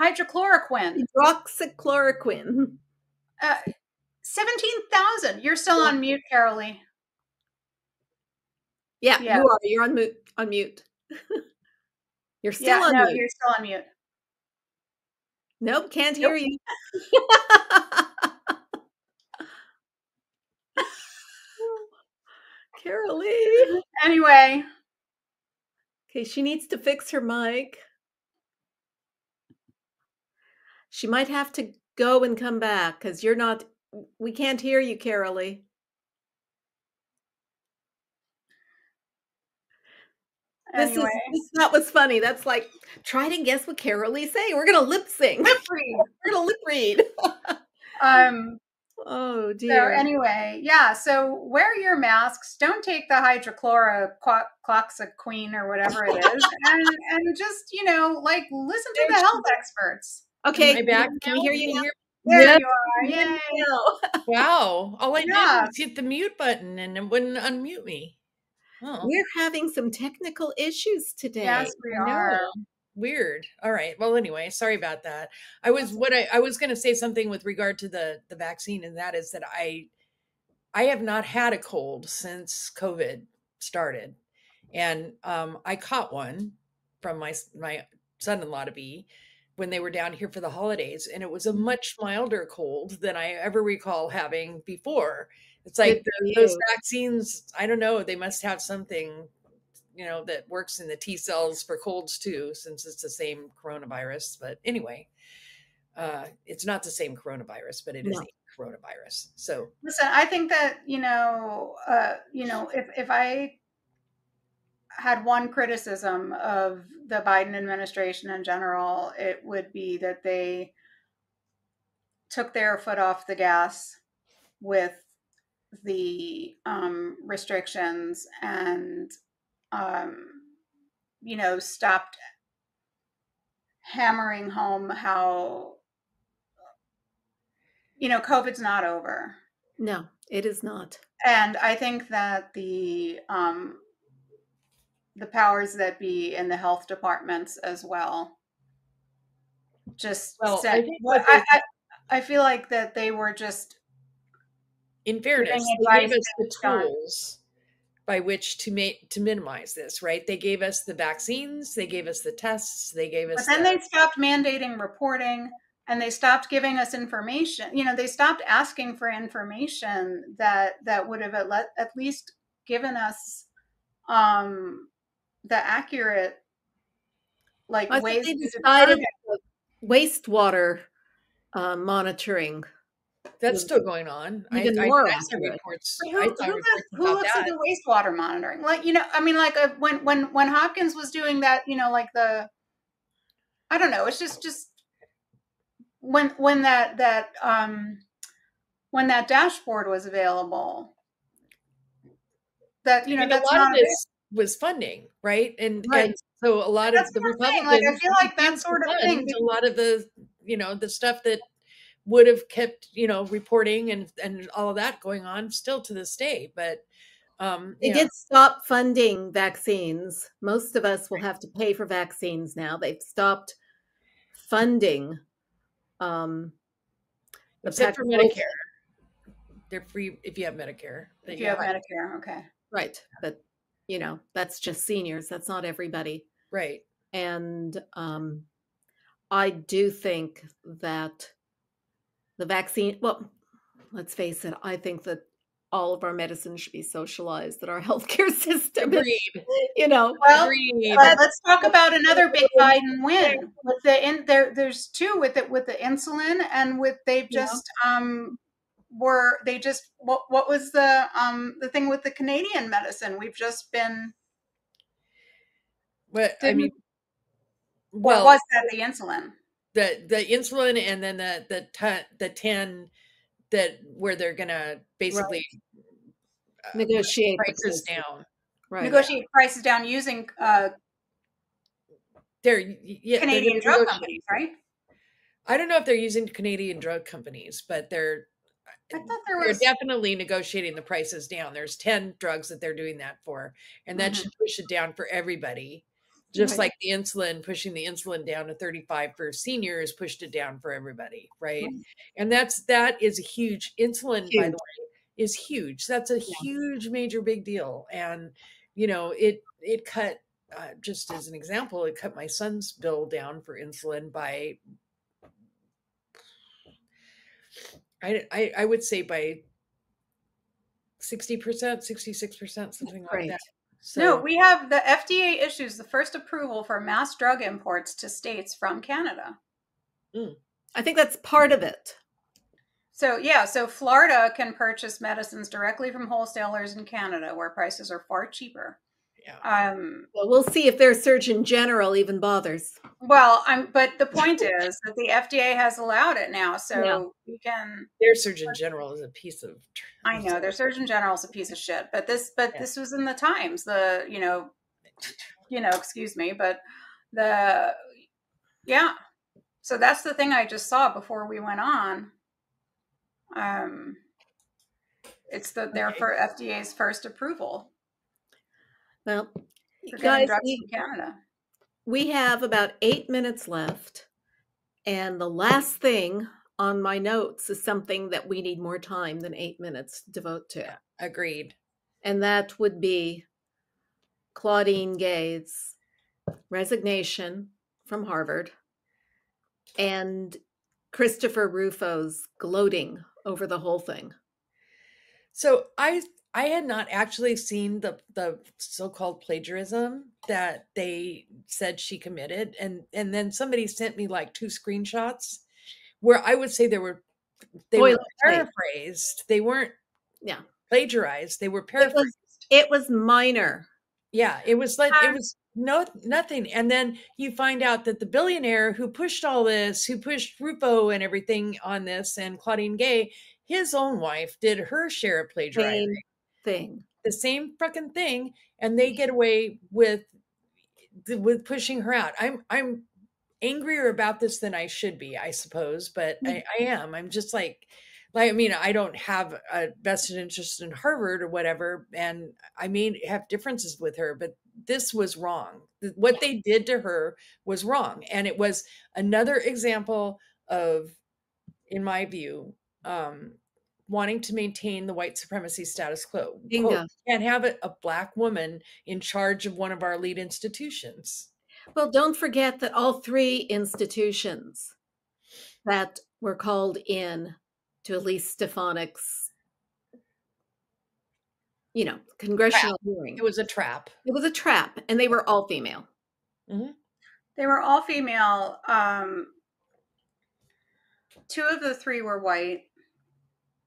Hydrochloroquine. Hydrochloroquine. 17,000. You're still on mute, Karoli. Yeah, you are. You're on mute. You're still on mute. You're still on mute. Nope, can't hear you. Karoli. Anyway. Okay, she needs to fix her mic. She might have to go and come back because we can't hear you, Karoli. Anyway. That was funny. That's like, try to guess what Karoli's saying. We're going to lip sing. Lip read. We're going to lip read. Oh, dear. So anyway, so wear your masks. Don't take the hydrochloroquine or whatever it is. and just, listen to the health experts. Okay. Am I back? Can we hear you? There you are. Yay. Wow. All I did was hit the mute button and it wouldn't unmute me. Oh. We're having some technical issues today. Yes, we are. Weird. All right. Well, anyway, sorry about that. I was going to say something with regard to the vaccine, and that is that I have not had a cold since COVID started, and I caught one from my son-in-law to be when they were down here for the holidays, and it was a much milder cold than I ever recall having before. It's like those vaccines, I don't know, they must have something, that works in the T cells for colds too, since it's the same coronavirus. But anyway, it's not the same coronavirus, but it is a coronavirus. So listen, I think that, if I had one criticism of the Biden administration in general, it would be that they took their foot off the gas with the restrictions and stopped hammering home how COVID's not over. No, it is not. And I think that the powers that be in the health departments as well just said, I feel like that they were just, in fairness, they gave us the tools by which to minimize this, right? They gave us the vaccines, they gave us the tests, they gave us. But then they stopped mandating reporting, and they stopped giving us information. They stopped asking for information that would have at least given us the accurate ways to decided wastewater monitoring. That's still going on. Even more accurate. Who looks at the wastewater monitoring? When Hopkins was doing that, I don't know. It's just when that dashboard was available. That a lot of this was funding, right? And So a lot of the Republicans, like, I feel like that sort of thing. A lot of the, the stuff that would have kept, reporting and all of that going on still to this day. But they did stop funding vaccines. Most of us will have to pay for vaccines now. They've stopped funding. Except for Medicare. They're free if you have Medicare. If you have Medicare, okay. Right. But, that's just seniors. That's not everybody. Right. And I do think that the vaccine, well, let's face it, I think that all of our medicine should be socialized, that our healthcare system Agreed. Well, Agreed. Let's talk about another big Biden win. With there's two with the insulin, and they've just what was the thing with the Canadian medicine? We've just been was that the insulin? The insulin, and then the 10 that where they're gonna basically negotiate prices down. Right. Negotiate prices down using Canadian drug companies, right? I don't know if they're using Canadian drug companies, but they're definitely negotiating the prices down. There's 10 drugs that they're doing that for, and that should push it down for everybody. Just like the insulin, pushing the insulin down to 35 for seniors pushed it down for everybody, right? And that is a huge insulin, by the way, is huge. That's a huge, major, big deal. And it cut, just as an example, it cut my son's bill down for insulin by, I would say by 60%, 66%, something like that. So, no, we have the FDA issues the first approval for mass drug imports to states from Canada. I think that's part of it. So Florida can purchase medicines directly from wholesalers in Canada, where prices are far cheaper. Yeah. Well, we'll see if their Surgeon General even bothers. Well, but the point is that the FDA has allowed it now, so we can. Their Surgeon General is a piece of. I know their Surgeon General is a piece of shit, but this was in the Times. Excuse me, but So that's the thing I just saw before we went on. It's for FDA's first approval. Well, guys, Canada. We have about 8 minutes left, and the last thing on my notes is something that we need more time than 8 minutes to devote to. Yeah, agreed. And that would be Claudine Gaze resignation from Harvard and Christopher Rufo's gloating over the whole thing. So I had not actually seen the so-called plagiarism that they said she committed. And then somebody sent me like 2 screenshots where I would say they were paraphrased. They weren't plagiarized. They were paraphrased. It was minor. Yeah, it was like, it was nothing. And then you find out that the billionaire who pushed all this, who pushed Rufo and everything on this, and Claudine Gaze, his own wife did her share of plagiarizing. The same fucking thing, and they get away with pushing her out. I'm angrier about this than I should be, I suppose, but I am. I'm just like I mean, I don't have a vested interest in Harvard or whatever, and I may have differences with her, but this was wrong. What they did to her was wrong, and it was another example of, in my view, wanting to maintain the white supremacy status quo. Quote, can't have a Black woman in charge of one of our lead institutions. Well, don't forget that all 3 institutions that were called in to Elise Stefanik's, congressional hearing. It was a trap. It was a trap, and they were all female. Mm-hmm. They were all female. 2 of the 3 were white.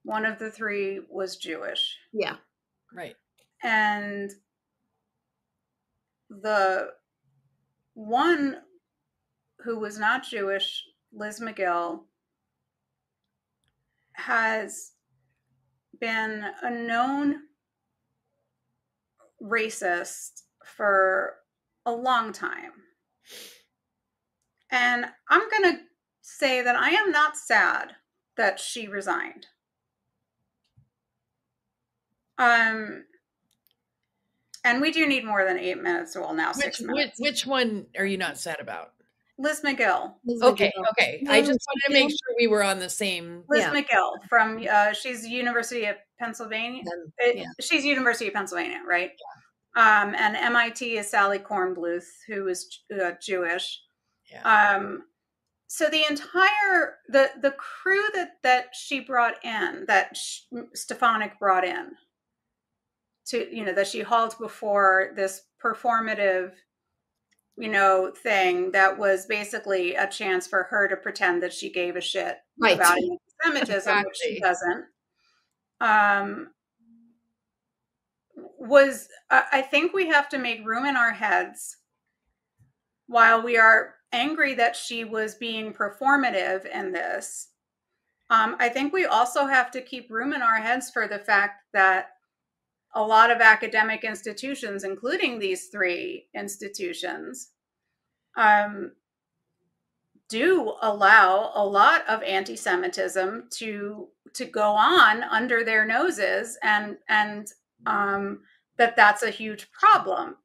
1 of the 3 was Jewish. Yeah. Right. And the one who was not Jewish, Liz McGill, has been a known racist for a long time. And I'm going to say that I am not sad that she resigned. And we do need more than 8 minutes. Well, now 6 minutes. Which one are you not sad about? Liz McGill. Okay. I just wanted to make sure we were on the same. Liz McGill from she's University of Pennsylvania. She's University of Pennsylvania, right? Yeah. And MIT is Sally Kornbluth, who is Jewish. Yeah. So the entire the crew that she brought in, that Stefanik brought in, to that she hauled before this performative thing that was basically a chance for her to pretend that she gave a shit about anti-Semitism, exactly. Which she doesn't. I think we have to make room in our heads, while we are angry that she was being performative in this. I think we also have to keep room in our heads for the fact that a lot of academic institutions, including these 3 institutions, do allow a lot of anti-Semitism to go on under their noses, and that's a huge problem.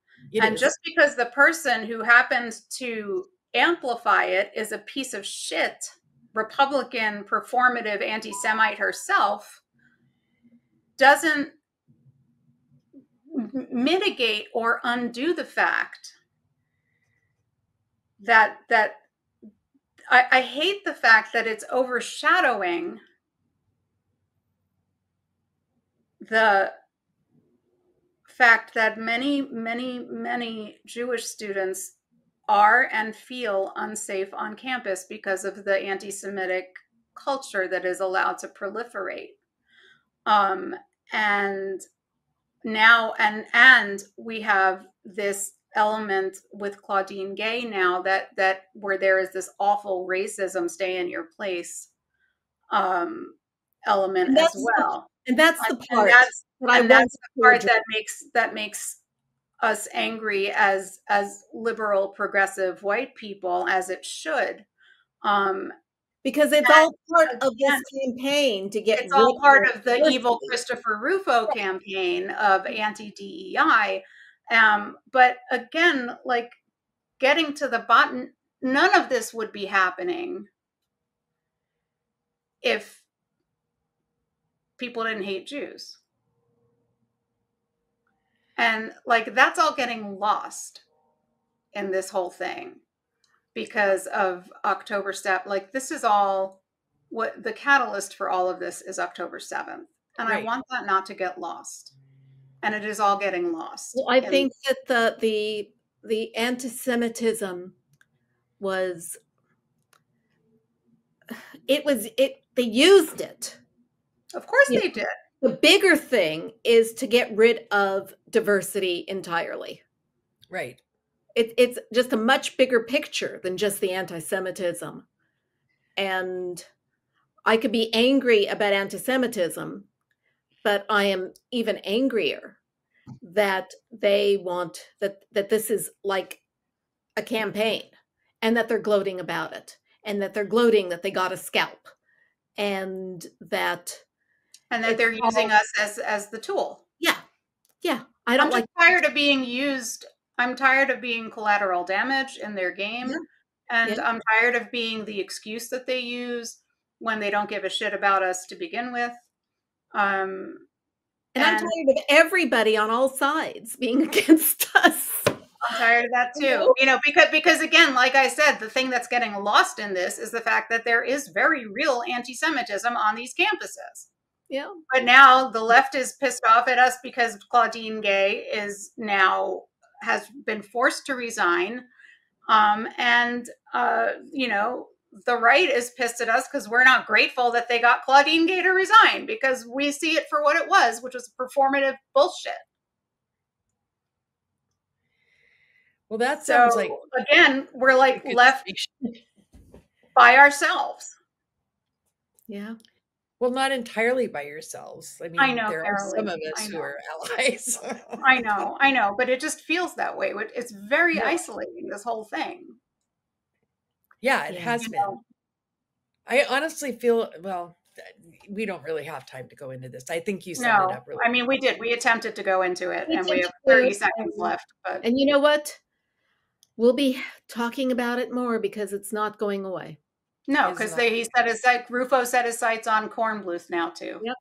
And just because the person who happens to amplify it is a piece of shit, Republican performative anti-Semite herself, doesn't mitigate or undo the fact that I hate the fact that it's overshadowing the fact that many, many, many Jewish students are and feel unsafe on campus because of the anti-Semitic culture that is allowed to proliferate. And now, and we have this element with Claudine Gaze now that where there is this awful racism, stay in your place element as well. And that's the part. That's the part that makes us angry as liberal, progressive white people, as it should. Because it's all part of this campaign to get. It's all part of the evil Christopher Rufo campaign of anti-DEI. But again, like, getting to the bottom, none of this would be happening if people didn't hate Jews. And like, that's all getting lost in this whole thing because of October 7th. Like, this is all what the catalyst for all of this is, October 7th. And right. I want that not to get lost. And it is all getting lost. Well, I think that the anti-Semitism was, they used it. Of course they did. The bigger thing is to get rid of diversity entirely. Right. It's just a much bigger picture than just the anti-Semitism. And I could be angry about anti-Semitism, but I am even angrier that they want that this is like a campaign, and that they're gloating about it, and that they're gloating that they got a scalp, and that they're using us as the tool. Yeah. I'm tired of being used. I'm tired of being collateral damage in their game. Yeah. And I'm tired of being the excuse that they use when they don't give a shit about us to begin with. And I'm tired of everybody on all sides being against us. I'm tired of that too. Because again, like I said, the thing that's getting lost in this is the fact that there is very real anti-Semitism on these campuses. Yeah. But now the left is pissed off at us because Claudine Gaze has been forced to resign. The right is pissed at us because we're not grateful that they got Claudine Gaze to resign, because we see it for what it was, which was performative bullshit. Well, that sounds like, again, we're like left by ourselves. Yeah. Well, not entirely by yourselves. I I mean, know, there are some Karoli. of us who are allies. I know, but it just feels that way. It's very No. isolating, this whole thing. Yeah, it has You been. know? I honestly feel, well, we don't really have time to go into this. I think you summed it No, up really I mean, we did. We attempted to go into it, We and we did have do 30 it, seconds left. But and you know what? We'll be talking about it more because it's not going away. no, because Rufo set his sights on corn bluth now too. Yep.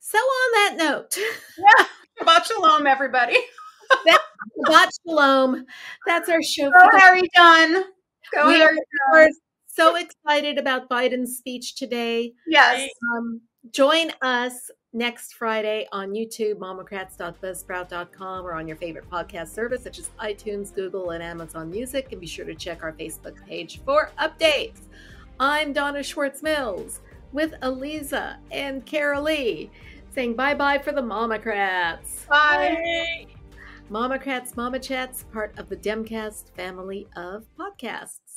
So on that note, yeah, Shabbat shalom, everybody. Shabbat shalom. That's our show Go for the Harry Dunn. Go We Harry are Dunn. so excited about Biden's speech today. Yes. Join us next Friday on YouTube, MOMocrats.buzzsprout.com, or on your favorite podcast service such as iTunes, Google, and Amazon Music. And be sure to check our Facebook page for updates. I'm Donna Schwartz Mills with Aliza and Karoli saying bye-bye for the MOMocrats. Bye. MOMocrats Mama Chats, part of the Demcast family of podcasts.